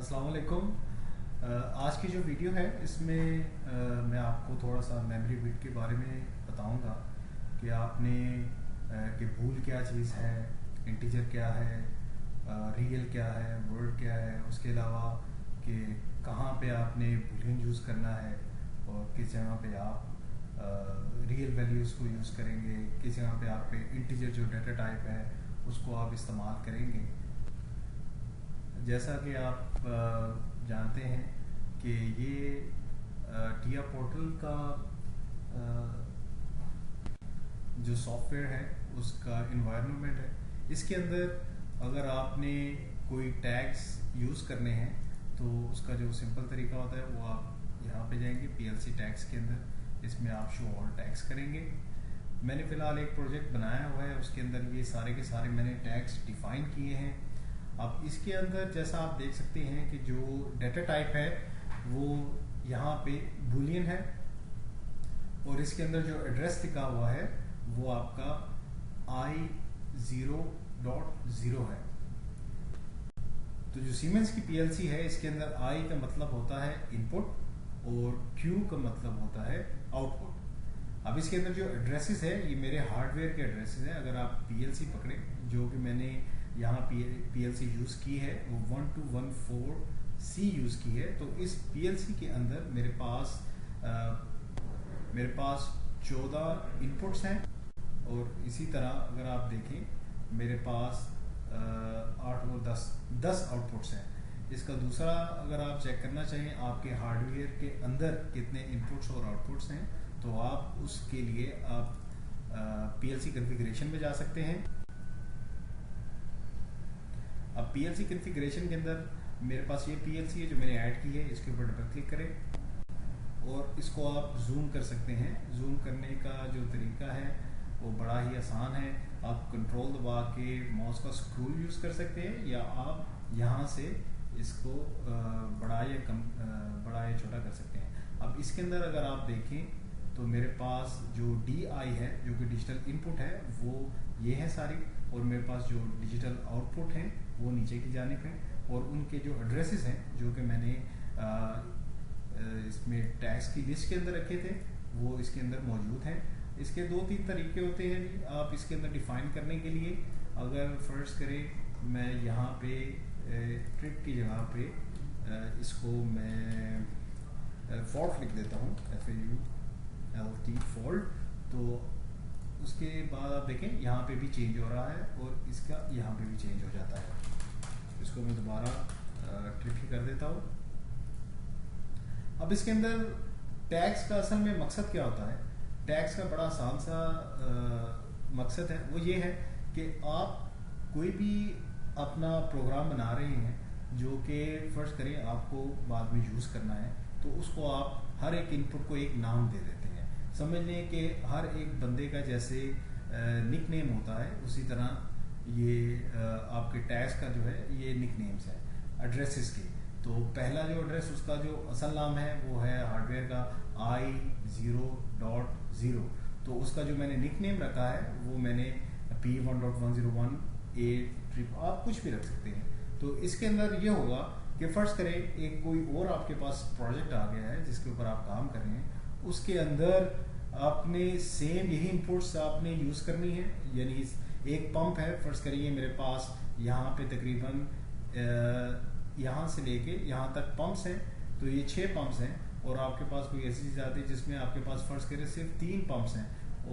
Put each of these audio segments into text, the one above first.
अस्सलाम वालेकुम। आज की जो वीडियो है इसमें मैं आपको थोड़ा सा मेमोरी बिट के बारे में बताऊंगा कि आपने कि भूल क्या चीज़ है, इंटीजर क्या है, रियल क्या है, वर्ड क्या है, उसके अलावा कि कहाँ पे आपने बूलियन यूज़ करना है और किस जगह पे आप रियल वैल्यूज़ को यूज़ करेंगे, किस जगह पे आप पे इंटीजर जो डाटा टाइप है उसको आप इस्तेमाल करेंगे। जैसा कि आप जानते हैं कि ये टिया पोर्टल का जो सॉफ्टवेयर है उसका इन्वायरमेंट है। इसके अंदर अगर आपने कोई टैग्स यूज़ करने हैं तो उसका जो सिंपल तरीका होता है वो आप यहाँ पे जाएंगे पीएलसी टैग्स के अंदर, इसमें आप शो ऑल टैग्स करेंगे। मैंने फ़िलहाल एक प्रोजेक्ट बनाया हुआ है, उसके अंदर ये सारे के सारे मैंने टैग्स डिफ़ाइन किए हैं। अब इसके अंदर जैसा आप देख सकते हैं कि जो डाटा टाइप है वो यहाँ पे बूलियन है और इसके अंदर जो एड्रेस लिखा हुआ है वो आपका i0.0 है। तो जो सीमेंस की पीएलसी है इसके अंदर i का मतलब होता है इनपुट और q का मतलब होता है आउटपुट। अब इसके अंदर जो एड्रेसेस है ये मेरे हार्डवेयर के एड्रेसेस हैं। अगर आप पीएलसी पकड़े जो कि मैंने यहाँ पीएलसी यूज़ की है वो 1214C यूज़ की है, तो इस पीएलसी के अंदर मेरे पास 14 इनपुट्स हैं और इसी तरह अगर आप देखें मेरे पास 8 और 10 आउटपुट्स हैं। इसका दूसरा अगर आप चेक करना चाहें आपके हार्डवेयर के अंदर कितने इनपुट्स और आउटपुट्स हैं तो आप उसके लिए आप पीएलसी कॉन्फ़िगरेशन में जा सकते हैं। अब पीएलसी कॉन्फ़िगरेशन के अंदर मेरे पास ये पीएलसी है जो मैंने ऐड की है, इसके ऊपर डबल क्लिक करें और इसको आप जूम कर सकते हैं। जूम करने का जो तरीका है वो बड़ा ही आसान है। आप कंट्रोल दबा के माउस का स्क्रोल यूज़ कर सकते हैं या आप यहाँ से इसको बड़ा या छोटा कर सकते हैं। अब इसके अंदर अगर आप देखें तो मेरे पास जो DI है जो कि डिजिटल इनपुट है वो ये है सारी, और मेरे पास जो डिजिटल आउटपुट हैं वो नीचे की जानिब हैं और उनके जो एड्रेसेस हैं जो कि मैंने इसमें टैग्स की लिस्ट के अंदर रखे थे वो इसके अंदर मौजूद हैं। इसके 2-3 तरीके होते हैं जी आप इसके अंदर डिफ़ाइन करने के लिए। अगर फर्स्ट करें मैं यहाँ पे ट्रिप की जगह पे इसको मैं फॉल्ट लिख देता हूँ, FAULT फॉल्ट। तो उसके बाद आप देखें यहाँ पे भी चेंज हो रहा है और इसका यहाँ पे भी चेंज हो जाता है। इसको मैं दोबारा ट्रिप ही कर देता हूँ। अब इसके अंदर टैग्स का असल में मकसद क्या होता है? टैग्स का बड़ा आसान सा मकसद है, वो ये है कि आप कोई भी अपना प्रोग्राम बना रहे हैं जो कि फर्स्ट करें आपको बाद में यूज़ करना है, तो उसको आप हर एक इनपुट को एक नाम दे देते हैं। समझ लें कि हर एक बंदे का जैसे निक नेम होता है उसी तरह ये आपके टैग्स का जो है ये निक नेम्स है एड्रेसेस के। तो पहला जो एड्रेस उसका जो असल नाम है वो है हार्डवेयर का i0.0, तो उसका जो मैंने निक नेम रखा है वो मैंने P1.101A ट्रिप, आप कुछ भी रख सकते हैं। तो इसके अंदर ये होगा कि फर्स्ट करें एक कोई और आपके पास प्रोजेक्ट आ गया है जिसके ऊपर आप काम कर रहे हैं, उसके अंदर आपने सेम यही इनपुट्स आपने यूज़ करनी है। यानी एक पंप है, फर्स्ट करिए मेरे पास यहाँ पे तकरीबन यहाँ से लेके यहाँ तक पंप्स हैं, तो ये 6 पंप्स हैं और आपके पास कोई ऐसी चीज़ आती है जिसमें आपके पास फर्स्ट करें सिर्फ 3 पंप्स हैं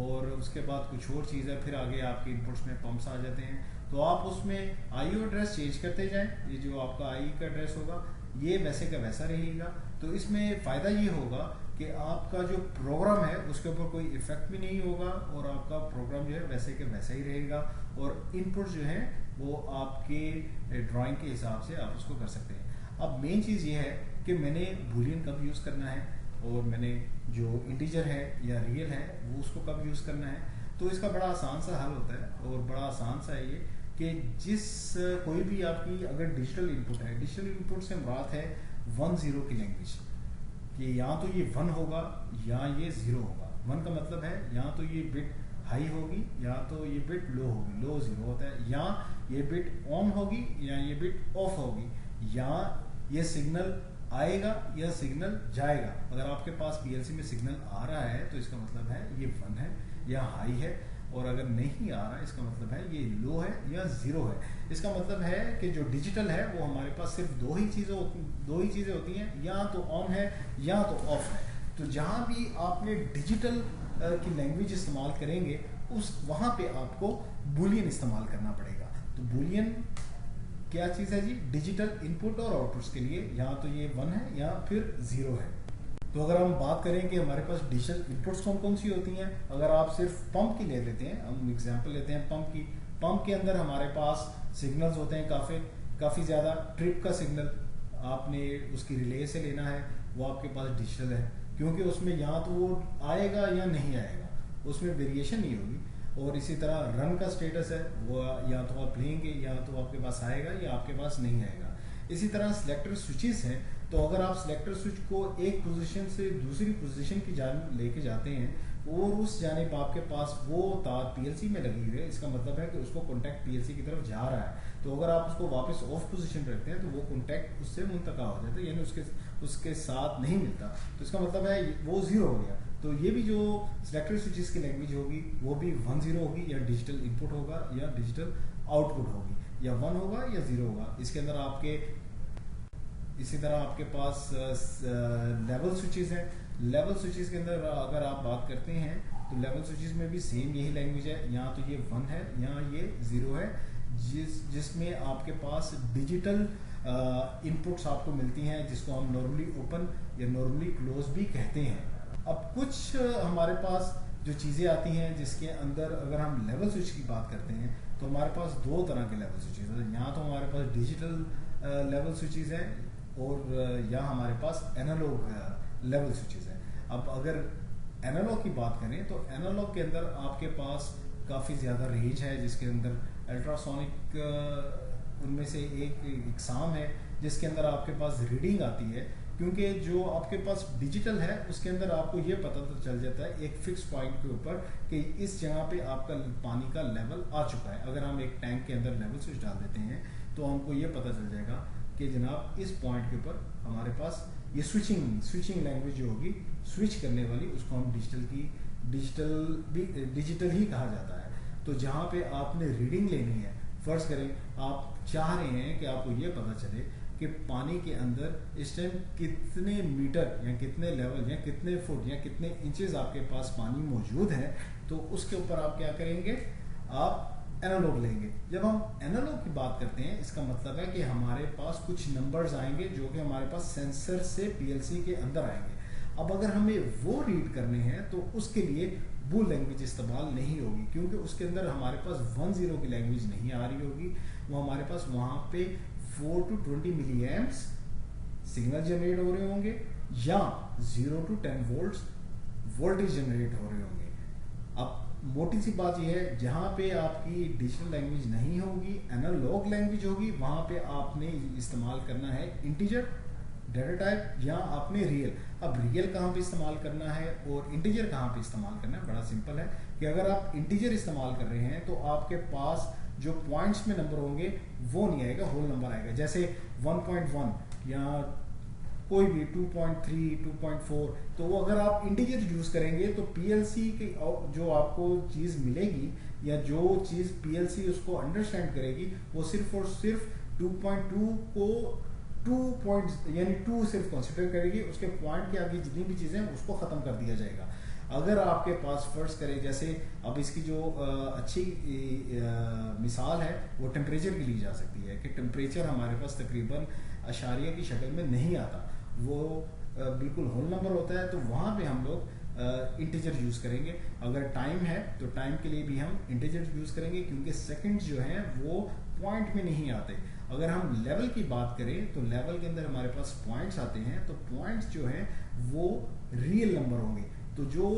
और उसके बाद कुछ और चीज़ है, फिर आगे आपके इनपुट्स में पंप्स आ जाते हैं। तो आप उसमें IO एड्रेस चेंज करते जाएं। ये जो आपका IE का एड्रेस होगा ये वैसे का वैसा रहेगा। तो इसमें फ़ायदा ये होगा कि आपका जो प्रोग्राम है उसके ऊपर कोई इफेक्ट भी नहीं होगा और आपका प्रोग्राम जो है वैसे के वैसा ही रहेगा और इनपुट जो है वो आपके ड्राइंग के हिसाब से आप उसको कर सकते हैं। अब मेन चीज़ ये है कि मैंने बूलियन कब यूज़ करना है और मैंने जो इंटीजर है या रियल है वो उसको कब यूज़ करना है। तो इसका बड़ा आसान सा हल होता है और बड़ा आसान सा है ये कि कोई भी आपकी अगर डिजिटल इनपुट है, डिजिटल इनपुट से मुराद है 1-0 की लैंग्वेज, कि या तो ये 1 होगा या ये 0 होगा। 1 का मतलब है या तो ये बिट हाई होगी या तो ये बिट लो होगी, लो 0 होता है, या ये बिट ऑन होगी या ये बिट ऑफ होगी, या ये सिग्नल आएगा या सिग्नल जाएगा। अगर आपके पास पीएलसी में सिग्नल आ रहा है तो इसका मतलब है ये 1 है या हाई है, और अगर नहीं आ रहा है इसका मतलब है ये लो है या 0 है। इसका मतलब है कि जो डिजिटल है वो हमारे पास सिर्फ दो ही चीज़ें होती हैं, या तो ऑन है या तो ऑफ है। तो जहाँ भी आपने डिजिटल की लैंग्वेज इस्तेमाल करेंगे वहाँ पे आपको बूलियन इस्तेमाल करना पड़ेगा। तो बूलियन क्या चीज़ है जी? डिजिटल इनपुट और आउटपुट्स के लिए या तो ये 1 है या फिर 0 है। तो अगर हम बात करें कि हमारे पास डिजिटल इनपुट्स कौन कौन सी होती हैं, अगर आप सिर्फ पंप की ले लेते हैं, हम एग्जांपल लेते हैं पंप की। पंप के अंदर हमारे पास सिग्नल्स होते हैं काफ़ी ज़्यादा। ट्रिप का सिग्नल आपने उसकी रिले से लेना है, वो आपके पास डिजिटल है, क्योंकि उसमें या तो वो आएगा या नहीं आएगा, उसमें वेरिएशन नहीं होगी। और इसी तरह रन का स्टेटस है, वो या तो आप लेंगे या तो आपके पास आएगा या आपके पास नहीं आएगा। इसी तरह सिलेक्टर स्विचेस हैं, तो अगर आप सिलेक्टर स्विच को एक पोजीशन से दूसरी पोजीशन की जानिब लेके जाते हैं और उस जानिब आपके पास वो तार पीएलसी में लगी हुई है, इसका मतलब है कि उसको कॉन्टैक्ट पीएलसी की तरफ जा रहा है। तो अगर आप उसको वापस ऑफ पोजीशन रखते हैं तो वो कॉन्टैक्ट उससे मुंतका हो जाता है, यानी उसके साथ नहीं मिलता, तो इसका मतलब है वो 0 हो गया। तो ये भी जो सिलेक्टर स्विचेस की लैंग्वेज होगी वो भी 1-0 होगी, या डिजिटल इनपुट होगा या डिजिटल आउटपुट होगी, या 1 होगा या 0 होगा। इसके अंदर इसी तरह आपके पास लेवल स्विचेस हैं। लेवल स्विचेस के अंदर अगर आप बात करते हैं तो लेवल स्विचेस में भी सेम यही लैंग्वेज है, या तो ये 1 है या ये 0 है, जिसमें आपके पास डिजिटल इनपुट्स आपको मिलती हैं, जिसको हम नॉर्मली ओपन या नॉर्मली क्लोज भी कहते हैं। अब कुछ हमारे पास जो चीज़ें आती हैं जिसके अंदर अगर हम लेवल स्विच की बात करते हैं तो हमारे पास 2 तरह के लेवल स्विचेस हैं। या तो हमारे पास डिजिटल लेवल स्विचेस हैं और या हमारे पास एनालॉग लेवल स्विचेस हैं। अब अगर एनालॉग की बात करें तो एनालॉग के अंदर आपके पास काफ़ी ज़्यादा रेंज है, जिसके अंदर अल्ट्रासोनिक उनमें से एक एग्जाम है जिसके अंदर आपके पास रीडिंग आती है, क्योंकि जो आपके पास डिजिटल है उसके अंदर आपको ये पता तो चल जाता है एक फिक्स पॉइंट के ऊपर कि इस जगह पे आपका पानी का लेवल आ चुका है। अगर हम एक टैंक के अंदर लेवल स्विच डाल देते हैं तो हमको ये पता चल जाएगा कि जनाब इस पॉइंट के ऊपर हमारे पास ये स्विचिंग लैंग्वेज जो होगी स्विच करने वाली, उसको हम डिजिटल ही कहा जाता है। तो जहाँ पे आपने रीडिंग लेनी है, फर्ज करें आप चाह रहे हैं कि आपको ये पता चले कि पानी के अंदर इस टाइम कितने मीटर या कितने लेवल या कितने फुट या कितने इंचेस आपके पास पानी मौजूद है, तो उसके ऊपर आप क्या करेंगे, आप एनालॉग लेंगे। जब हम एनालॉग की बात करते हैं इसका मतलब है कि हमारे पास कुछ नंबर्स आएंगे जो कि हमारे पास सेंसर से पीएलसी के अंदर आएंगे। अब अगर हमें वो रीड करने हैं तो उसके लिए बूल लैंग्वेज इस्तेमाल नहीं होगी, क्योंकि उसके अंदर हमारे पास 1-0 की लैंग्वेज नहीं आ रही होगी। वो हमारे पास वहाँ पे 4 to 20 milli amps signal generate हो रहे होंगे या 0 to 10 वोल्ट्स वोल्टेज जनरेट हो रहे होंगे। अब मोटी सी बात यह है, जहाँ पे आपकी डिजिटल लैंग्वेज नहीं होगी, एनालॉग लैंग्वेज होगी, वहाँ पे आपने इस्तेमाल करना है इंटीजर डाटा टाइप या आपने रियल। अब रियल कहाँ पे इस्तेमाल करना है और इंटीजर कहाँ पे इस्तेमाल करना है, बड़ा सिंपल है कि अगर आप इंटीजर इस्तेमाल कर रहे हैं तो आपके पास जो पॉइंट्स में नंबर होंगे वो नहीं आएगा, होल नंबर आएगा। जैसे 1.1 या कोई भी 2.3, 2.4, तो वो अगर आप इंटीजर यूज करेंगे तो पीएलसी की जो आपको चीज मिलेगी या जो चीज पीएलसी उसको अंडरस्टैंड करेगी वो सिर्फ और सिर्फ 2.2 को 2 सिर्फ कंसिडर करेगी, उसके पॉइंट के आगे जितनी भी चीजें उसको खत्म कर दिया जाएगा। अगर आपके पास फर्ज करें, जैसे अब इसकी जो अच्छी मिसाल है वो टेम्परेचर की ली जा सकती है कि टेम्परेचर हमारे पास तकरीबन अशारिया की शक्ल में नहीं आता, वो बिल्कुल होल नंबर होता है, तो वहाँ पे हम लोग इंटीजर यूज करेंगे। अगर टाइम है तो टाइम के लिए भी हम इंटीजर यूज करेंगे, क्योंकि सेकंड्स जो हैं वो पॉइंट में नहीं आते। अगर हम लेवल की बात करें तो लेवल के अंदर हमारे पास पॉइंट्स आते हैं, तो पॉइंट्स जो हैं वो रियल नंबर होंगे। तो जो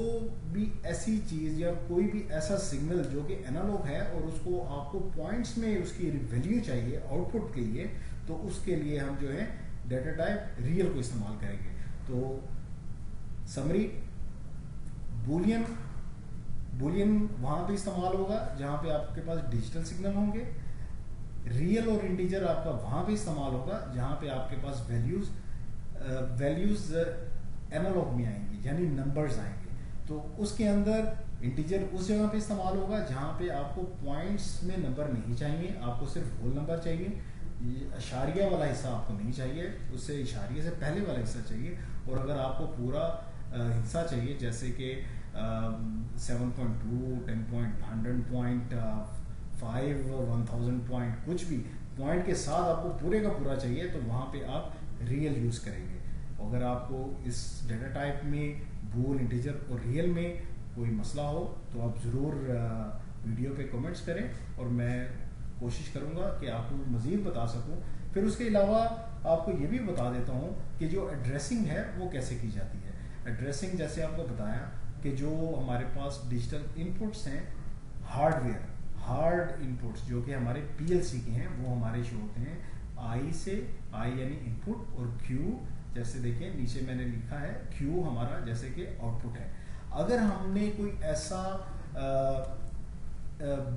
भी ऐसी चीज या कोई भी ऐसा सिग्नल जो कि एनालॉग है और उसको आपको पॉइंट्स में उसकी वैल्यू चाहिए आउटपुट के लिए, तो उसके लिए हम जो है डाटा टाइप रियल को इस्तेमाल करेंगे। तो समरी, बूलियन वहां पे इस्तेमाल होगा जहां पे आपके पास डिजिटल सिग्नल होंगे, रियल और इंटीजर आपका वहां पे इस्तेमाल होगा जहां पे आपके पास वैल्यूज एनालॉग में आएंगी, यानी नंबर्स आएंगे। तो उसके अंदर इंटीजर उस जगह पे इस्तेमाल होगा जहां पे आपको पॉइंट्स में नंबर नहीं चाहिए, आपको सिर्फ होल नंबर चाहिए। ये इशारिया वाला हिस्सा आपको नहीं चाहिए, उससे इशारिये से पहले वाला हिस्सा चाहिए। और अगर आपको पूरा हिस्सा चाहिए, जैसे कि 7.2, 10.100 पॉइंट 5, 1000 पॉइंट, कुछ भी पॉइंट के साथ आपको पूरे का पूरा चाहिए, तो वहाँ पे आप रियल यूज़ करेंगे। अगर आपको इस डेटा टाइप में बूल, इंटीजर और रियल में कोई मसला हो तो आप ज़रूर वीडियो पे कमेंट्स करें और मैं कोशिश करूँगा कि आपको मज़ीद बता सकूँ। फिर उसके अलावा आपको ये भी बता देता हूँ कि जो एड्रेसिंग है वो कैसे की जाती है। एड्रेसिंग जैसे आपको बताया कि जो हमारे पास डिजिटल इनपुट्स हैं, हार्ड इनपुट्स जो कि हमारे पीएलसी के हैं, वो हमारे शो होते हैं आई से, आई यानी इनपुट, और क्यू जैसे देखिए नीचे मैंने लिखा है, क्यू हमारा जैसे कि आउटपुट है। अगर हमने कोई ऐसा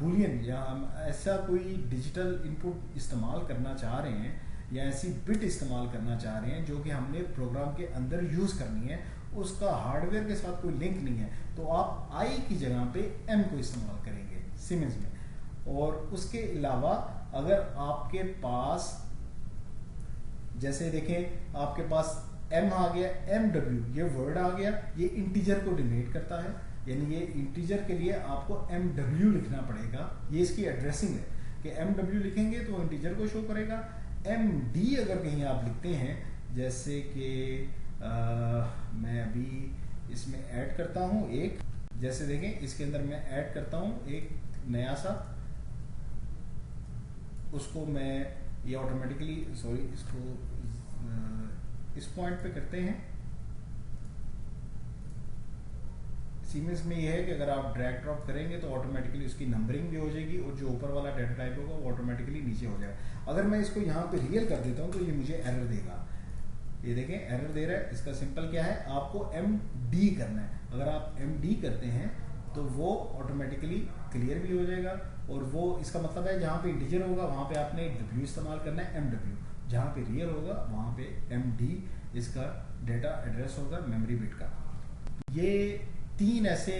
बुलियन या ऐसा कोई डिजिटल इनपुट इस्तेमाल करना चाह रहे हैं या ऐसी बिट इस्तेमाल करना चाह रहे हैं जो कि हमने प्रोग्राम के अंदर यूज़ करनी है, उसका हार्डवेयर के साथ कोई लिंक नहीं है, तो आप आई की जगह पे एम को इस्तेमाल करेंगे सिमेंस में। और उसके अलावा अगर आपके पास जैसे देखें आपके पास एम आ गया, एम डब्ल्यू ये वर्ड आ गया, ये इंटीजर को डिनोट करता है, यानी ये इंटीजर के लिए आपको एम डब्ल्यू लिखना पड़ेगा। ये इसकी एड्रेसिंग है कि एम डब्ल्यू लिखेंगे तो इंटीजर को शो करेगा। एम डी अगर कहीं आप लिखते हैं, जैसे कि मैं अभी इसमें ऐड करता हूँ एक, जैसे देखें इसके अंदर मैं ऐड करता हूँ एक नया सा, उसको मैं ये ऑटोमेटिकली, सॉरी इसको इस पॉइंट पे करते हैं। सीमेंस में ये है कि अगर आप ड्रैग ड्रॉप करेंगे तो ऑटोमेटिकली उसकी नंबरिंग भी हो जाएगी और जो ऊपर वाला डेटा टाइप होगा वो ऑटोमेटिकली नीचे हो जाएगा। अगर मैं इसको यहाँ पे रियल कर देता हूँ तो ये मुझे एरर देगा। ये देखें एरर दे रहा है। इसका सिंपल क्या है, आपको MD करना है। अगर आप MD करते हैं तो वो ऑटोमेटिकली क्लियर भी हो जाएगा, और वो इसका मतलब है जहाँ पे इंटीजर होगा वहाँ पे आपने W इस्तेमाल करना है, MW, जहाँ पे रियल होगा वहाँ पे MD इसका डेटा एड्रेस होगा मेमोरी बिट का। ये 3 ऐसे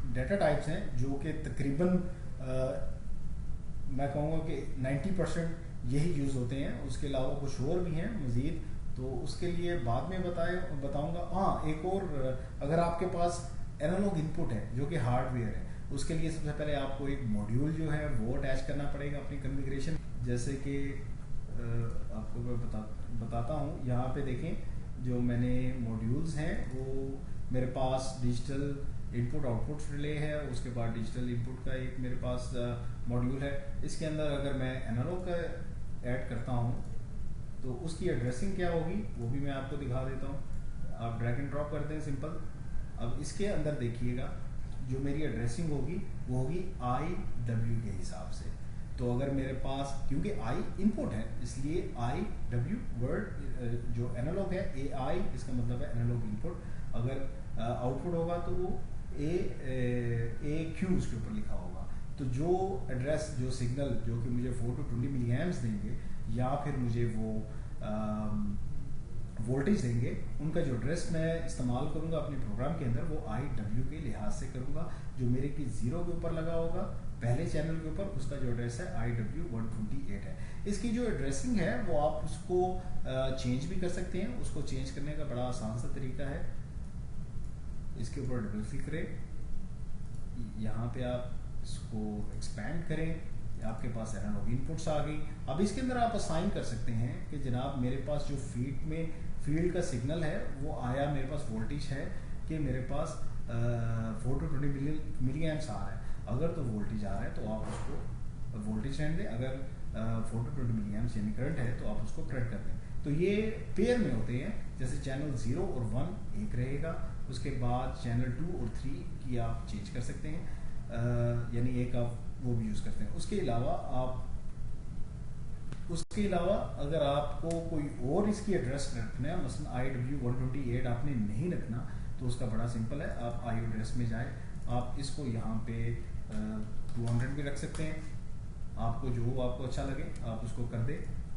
डेटा टाइप्स हैं जो कि तकरीबन मैं कहूँगा कि 90% यही यूज़ होते हैं। उसके अलावा कुछ और भी हैं मज़ीद, तो उसके लिए बाद में बताऊँगा। हाँ, एक और, अगर आपके पास एनालॉग इनपुट है जो कि हार्डवेयर है, उसके लिए सबसे पहले आपको एक मॉड्यूल जो है वो अटैच करना पड़ेगा अपनी कॉन्फ़िगरेशन। जैसे कि आपको मैं बताता हूँ, यहाँ पे देखें जो मैंने मॉड्यूल्स हैं वो मेरे पास डिजिटल इनपुट आउटपुट रिले है, उसके बाद डिजिटल इनपुट का एक मेरे पास मॉड्यूल है। इसके अंदर अगर मैं एनालॉग का ऐड करता हूँ तो उसकी एड्रेसिंग क्या होगी वो भी मैं आपको दिखा देता हूँ। आप ड्रैग एंड ड्रॉप करते हैं सिंपल। अब इसके अंदर देखिएगा जो मेरी एड्रेसिंग होगी वो होगी IW के हिसाब से। तो अगर मेरे पास, क्योंकि I इनपुट है इसलिए IW वर्ड जो एनालॉग है AI, इसका मतलब है एनालॉग इनपुट। अगर आउटपुट होगा तो वो AQ उसके ऊपर लिखा होगा। तो जो एड्रेस, जो सिग्नल जो कि मुझे 4 to 20 मिली एम्प्स देंगे या फिर मुझे वो वोल्टेज देंगे, उनका जो एड्रेस मैं इस्तेमाल करूंगा अपने प्रोग्राम के अंदर वो IW के लिहाज से करूंगा। जो मेरे की 0 के ऊपर लगा होगा पहले चैनल के ऊपर, उसका जो एड्रेस है IW 128 है। इसकी जो एड्रेसिंग है वो आप उसको चेंज भी कर सकते हैं। उसको चेंज करने का बड़ा आसान सा तरीका है, इसके ऊपर डबल क्लिक करें, यहाँ पे आप इसको एक्सपैंड करें, आपके पास एनालॉग इनपुट्स आ गई। अब इसके अंदर आप असाइन कर सकते हैं कि जनाब मेरे पास जो फील्ड का सिग्नल है वो आया, मेरे पास वोल्टेज है कि मेरे पास 4 to 20 मिली एम्प्स आ रहा है। अगर तो वोल्टेज आ रहा है तो आप उसको वोल्टेज रहने दें, अगर 4 to 20 मिली एम्प्स यानी करंट है तो आप उसको करंट कर दें। तो ये पेयर में होते हैं, जैसे चैनल 0 और 1 एक रहेगा, उसके बाद चैनल 2 और 3 की आप चेंज कर सकते हैं, यानी एक आप वो भी यूज़ करते हैं। उसके अलावा अगर आपको कोई और इसकी एड्रेस रखना है, मसलन IW 128 आपने नहीं रखना, तो उसका बड़ा सिंपल है, आप IO एड्रेस में जाएं, आप इसको यहाँ पे 200 भी रख सकते हैं, आपको जो आपको अच्छा लगे आप उसको कर दे।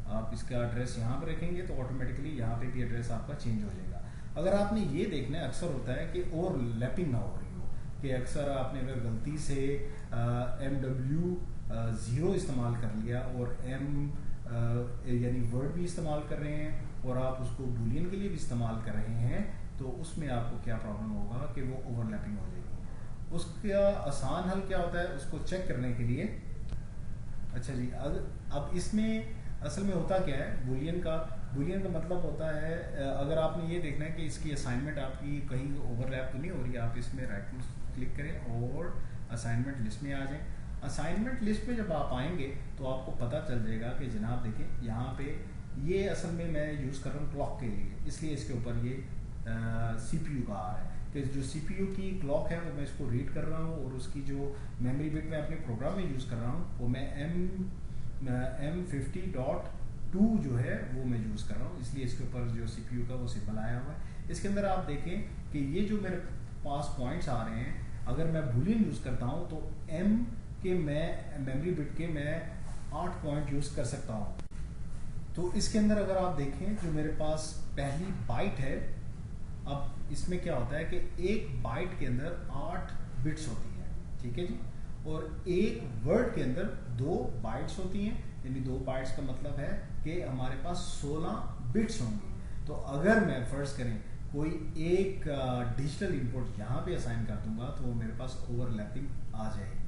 आप इसका एड्रेस यहाँ पर रखेंगे तो ऑटोमेटिकली यहाँ पे भी एड्रेस आपका चेंज हो जाएगा। अगर आपने ये देखना है, अक्सर होता है कि ओवरलैपिंग ना हो रही हो, कि अक्सर आपने अगर गलती से MW0 इस्तेमाल कर लिया और यानी वर्ड भी इस्तेमाल कर रहे हैं और आप उसको बूलियन के लिए भी इस्तेमाल कर रहे हैं, तो उसमें आपको क्या प्रॉब्लम होगा कि वो ओवरलैपिंग हो जाएगी। उसका आसान हल क्या होता है उसको चेक करने के लिए। अच्छा जी, अब इसमें असल में होता क्या है, बूलियन का मतलब होता है, अगर आपने ये देखना है कि इसकी असाइनमेंट आपकी कहीं ओवरलैप तो नहीं हो रही, आप इसमें राइट क्लिक करें और असाइनमेंट लिस्ट में आ जाएं। असाइनमेंट लिस्ट में जब आप आएंगे तो आपको पता चल जाएगा कि जनाब देखें यहाँ पे ये असल में मैं यूज़ कर रहा हूँ क्लॉक के लिए, इसलिए इसके ऊपर ये CPU का आ रहा है कि जो CPU की क्लॉक है वो मैं इसको रीड कर रहा हूँ, और उसकी जो मेमोरी बिट मैं अपने प्रोग्राम में यूज़ कर रहा हूँ वो मैं M50.2 जो है वो मैं यूज़ कर रहा हूँ, इसलिए इसके ऊपर जो CPU का वो सिंबल आया हुआ है। इसके अंदर आप देखें कि ये जो मेरे पास पॉइंट्स आ रहे हैं, अगर मैं बूलियन यूज़ करता हूँ तो M के मैं मेमोरी बिट के मैं 8 पॉइंट यूज़ कर सकता हूँ। तो इसके अंदर अगर आप देखें जो मेरे पास पहली बाइट है, अब इसमें क्या होता है कि एक बाइट के अंदर 8 बिट्स होती हैं, ठीक है जी, और एक वर्ड के अंदर 2 बाइट्स होती हैं, यानी 2 बाइट्स का मतलब है कि हमारे पास 16 बिट्स होंगी। तो अगर मैं फर्ज करें कोई एक डिजिटल इनपुट यहाँ पे असाइन कर दूंगा तो मेरे पास ओवरलैपिंग आ जाएगी।